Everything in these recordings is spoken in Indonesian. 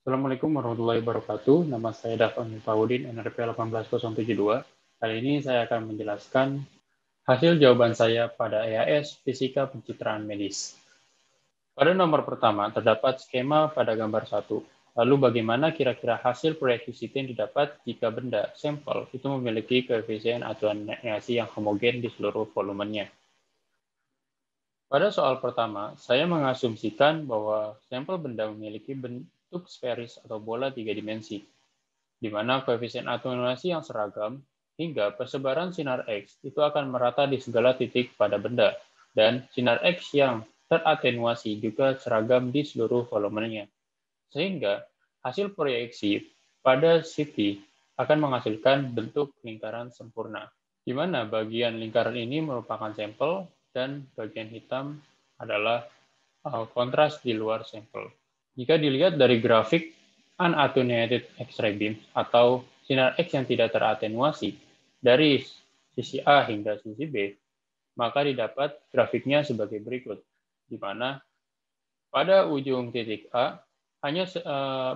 Assalamualaikum warahmatullahi wabarakatuh. Nama saya Dafan Faudin, NRP 18072. Kali ini saya akan menjelaskan hasil jawaban saya pada EAS Fisika Pencitraan Medis. Pada nomor pertama, terdapat skema pada gambar 1. Lalu bagaimana kira-kira hasil proyeksi yang didapat jika benda, sampel, itu memiliki koefisien atenuasi yang homogen di seluruh volumenya. Pada soal pertama, saya mengasumsikan bahwa sampel benda memiliki bentuk sferis atau bola 3 dimensi, di mana koefisien atenuasi yang seragam, hingga persebaran sinar X itu akan merata di segala titik pada benda, dan sinar X yang teratenuasi juga seragam di seluruh volumenya. Sehingga hasil proyeksi pada CT akan menghasilkan bentuk lingkaran sempurna, di mana bagian lingkaran ini merupakan sampel dan bagian hitam adalah kontras di luar sampel. Jika dilihat dari grafik unattenuated X-ray beam atau sinar X yang tidak teratenuasi dari sisi A hingga sisi B, maka didapat grafiknya sebagai berikut, di mana pada ujung titik A hanya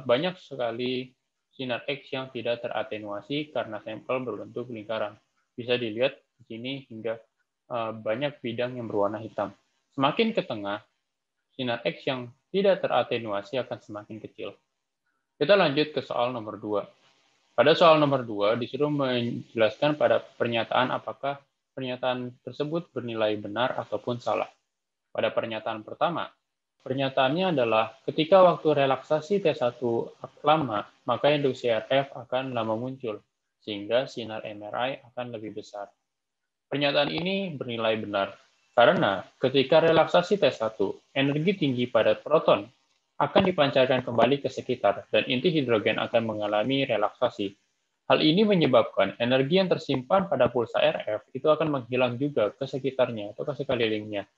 banyak sekali sinar X yang tidak teratenuasi karena sampel berbentuk lingkaran. Bisa dilihat di sini hingga banyak bidang yang berwarna hitam. Semakin ke tengah, sinar X yang tidak teratenuasi akan semakin kecil. Kita lanjut ke soal nomor 2. Pada soal nomor 2, disuruh menjelaskan pada pernyataan apakah pernyataan tersebut bernilai benar ataupun salah. Pada pernyataan pertama, pernyataannya adalah ketika waktu relaksasi T1 lama, maka induksi RF akan lama muncul, sehingga sinar MRI akan lebih besar. Pernyataan ini bernilai benar, karena ketika relaksasi T1, energi tinggi pada proton akan dipancarkan kembali ke sekitar, dan inti hidrogen akan mengalami relaksasi. Hal ini menyebabkan energi yang tersimpan pada pulsa RF itu akan menghilang juga ke sekitarnya atau ke sekelilingnya.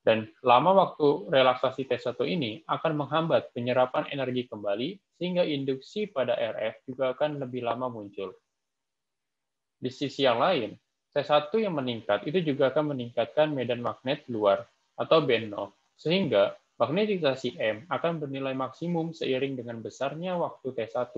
Dan lama waktu relaksasi T1 ini akan menghambat penyerapan energi kembali, sehingga induksi pada RF juga akan lebih lama muncul. Di sisi yang lain, T1 yang meningkat itu juga akan meningkatkan medan magnet luar atau band 0, sehingga magnetisasi M akan bernilai maksimum seiring dengan besarnya waktu T1.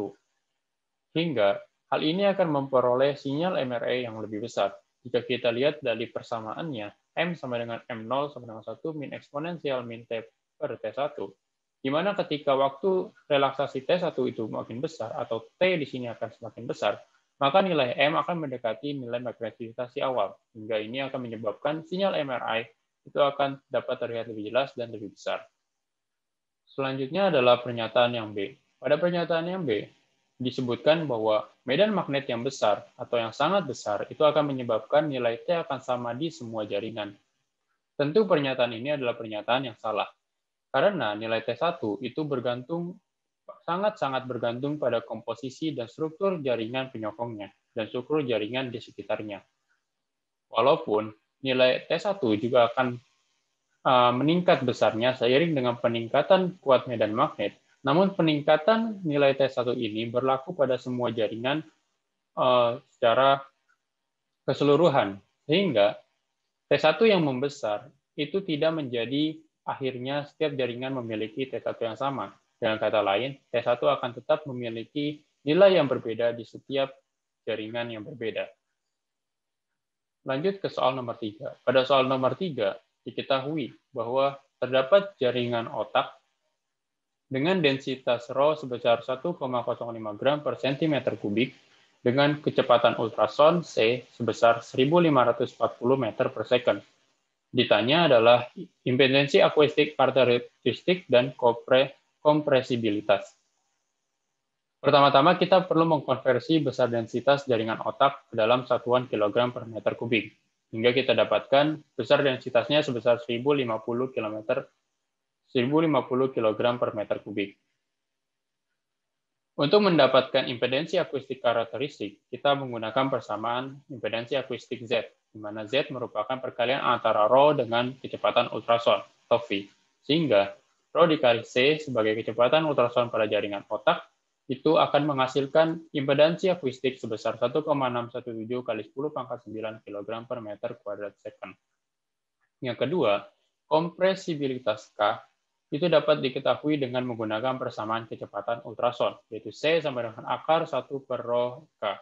Hingga hal ini akan memperoleh sinyal MRI yang lebih besar. Jika kita lihat dari persamaannya, M sama dengan M0 sama dengan 1 min eksponensial min T per T1, di mana ketika waktu relaksasi T1 itu makin besar, atau T di sini akan semakin besar, maka nilai M akan mendekati nilai magnetisasi awal, hingga ini akan menyebabkan sinyal MRI itu akan dapat terlihat lebih jelas dan lebih besar. Selanjutnya adalah pernyataan yang B. Pada pernyataan yang B, disebutkan bahwa medan magnet yang besar atau yang sangat besar itu akan menyebabkan nilai T akan sama di semua jaringan. Tentu pernyataan ini adalah pernyataan yang salah, karena nilai T1 itu sangat-sangat bergantung pada komposisi dan struktur jaringan penyokongnya dan struktur jaringan di sekitarnya. Walaupun nilai T1 juga akan meningkat besarnya seiring dengan peningkatan kuat medan magnet, namun peningkatan nilai T1 ini berlaku pada semua jaringan secara keseluruhan, sehingga T1 yang membesar itu tidak menjadi akhirnya setiap jaringan memiliki T1 yang sama. Dengan kata lain, T1 akan tetap memiliki nilai yang berbeda di setiap jaringan yang berbeda. Lanjut ke soal nomor 3. Pada soal nomor 3, diketahui bahwa terdapat jaringan otak dengan densitas ρ sebesar 1,05 gram per cm kubik dengan kecepatan ultrason C sebesar 1540 meter per second. Ditanya adalah impedensi akustik karakteristik dan kompresibilitas. Pertama-tama kita perlu mengkonversi besar densitas jaringan otak ke dalam satuan kilogram per meter kubik, hingga kita dapatkan besar densitasnya sebesar 1050 kg per meter kubik. Untuk mendapatkan impedensi akustik karakteristik, kita menggunakan persamaan impedensi akustik Z, di mana Z merupakan perkalian antara ρ dengan kecepatan ultrason, atau V, sehingga ρ dikali C sebagai kecepatan ultrason pada jaringan otak, itu akan menghasilkan impedansi akustik sebesar 1,617 kali 10 pangkat 9 kg per meter kuadrat second. Yang kedua, kompresibilitas K itu dapat diketahui dengan menggunakan persamaan kecepatan ultrason, yaitu C sama dengan akar 1 per rho K.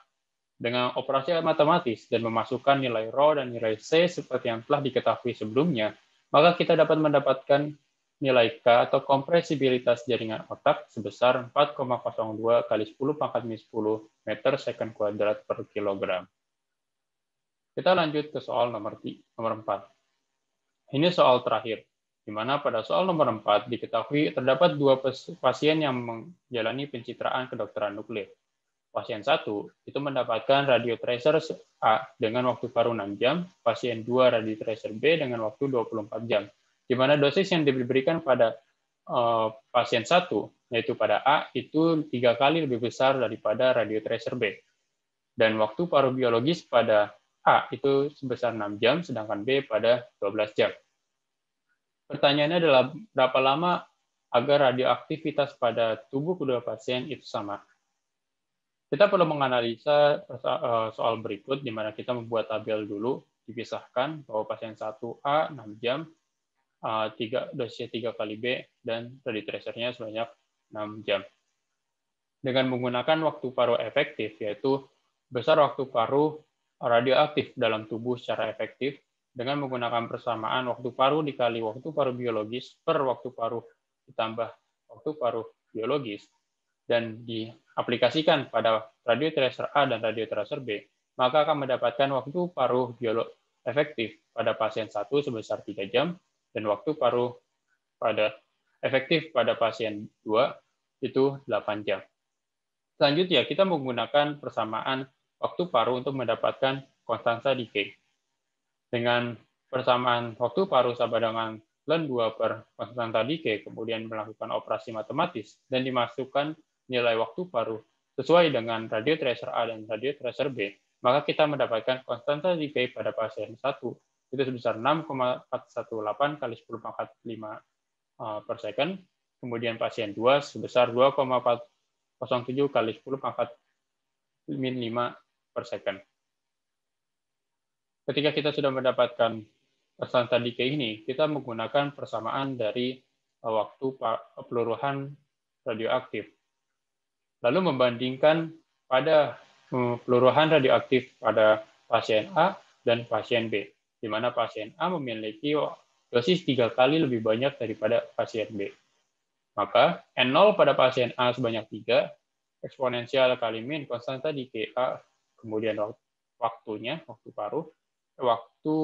Dengan operasi matematis dan memasukkan nilai rho dan nilai C seperti yang telah diketahui sebelumnya, maka kita dapat mendapatkan nilai K atau kompresibilitas jaringan otak sebesar 4,02 kali 10 pangkat minus 10 meter second kuadrat per kilogram. Kita lanjut ke soal nomor 4. Ini soal terakhir, di mana pada soal nomor 4 diketahui terdapat 2 pasien yang menjalani pencitraan kedokteran nuklir. Pasien 1 itu mendapatkan radiotracer A dengan waktu paruh 6 jam, pasien 2 radiotracer B dengan waktu 24 jam, di mana dosis yang diberikan pada pasien 1, yaitu pada A, itu 3 kali lebih besar daripada radiotracer B. Dan waktu paruh biologis pada A itu sebesar 6 jam, sedangkan B pada 12 jam. Pertanyaannya adalah berapa lama agar radioaktivitas pada tubuh kedua pasien itu sama. Kita perlu menganalisa soal berikut, di mana kita membuat tabel dulu, dipisahkan bahwa pasien 1A 6 jam, dosisnya 3 kali B, dan radiotracernya sebanyak 6 jam. Dengan menggunakan waktu paruh efektif, yaitu besar waktu paruh radioaktif dalam tubuh secara efektif, dengan menggunakan persamaan waktu paruh dikali waktu paruh biologis per waktu paruh ditambah waktu paruh biologis, dan diaplikasikan pada radiotracer A dan radiotracer B, maka akan mendapatkan waktu paruh efektif pada pasien 1 sebesar 3 jam, dan waktu paruh efektif pada pasien 2 itu 8 jam. Selanjutnya, kita menggunakan persamaan waktu paruh untuk mendapatkan konstansa decay. Dengan persamaan waktu paruh sama dengan ln 2 per konstanta decay, kemudian melakukan operasi matematis, dan dimasukkan nilai waktu paruh sesuai dengan radiotracer A dan radiotracer B, maka kita mendapatkan konstanta decay pada pasien 1 itu sebesar 6,418 kali 10 pangkat 5 per second, kemudian pasien 2 sebesar 2,407 kali 10 pangkat min 5 per second. Ketika kita sudah mendapatkan konstanta decay ini, kita menggunakan persamaan dari waktu peluruhan radioaktif. Lalu membandingkan pada peluruhan radioaktif pada pasien A dan pasien B, di mana pasien A memiliki dosis 3 kali lebih banyak daripada pasien B. Maka N0 pada pasien A sebanyak 3, eksponensial kali min konstanta decay A, kemudian waktunya, waktu paruh, waktu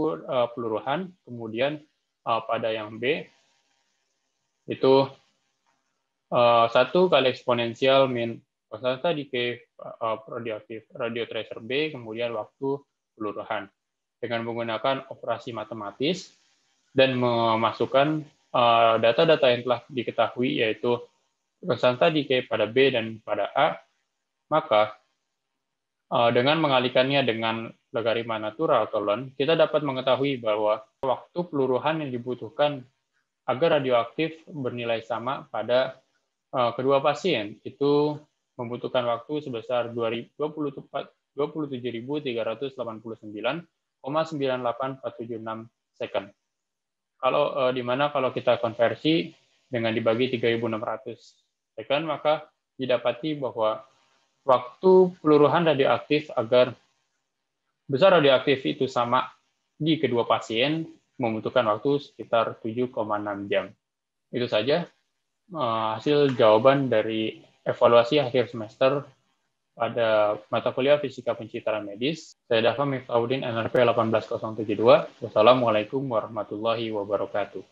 peluruhan, kemudian pada yang B itu 1 kali eksponensial min konstanta decay radioaktif radiotracer B, kemudian waktu peluruhan. Dengan menggunakan operasi matematis dan memasukkan data-data yang telah diketahui, yaitu konstanta decay pada B dan pada A, maka dengan mengalikannya dengan logaritma natural atau ln, kita dapat mengetahui bahwa waktu peluruhan yang dibutuhkan agar radioaktif bernilai sama pada kedua pasien itu membutuhkan waktu sebesar 27.389,98476 second. Kalau kita konversi dengan dibagi 3.600 second, maka didapati bahwa waktu peluruhan radioaktif agar besar radioaktif itu sama di kedua pasien membutuhkan waktu sekitar 7,6 jam. Itu saja hasil jawaban dari evaluasi akhir semester pada mata kuliah Fisika Pencitraan Medis. Saya Dafa Miftahudin, NRP 18072. Wassalamualaikum warahmatullahi wabarakatuh.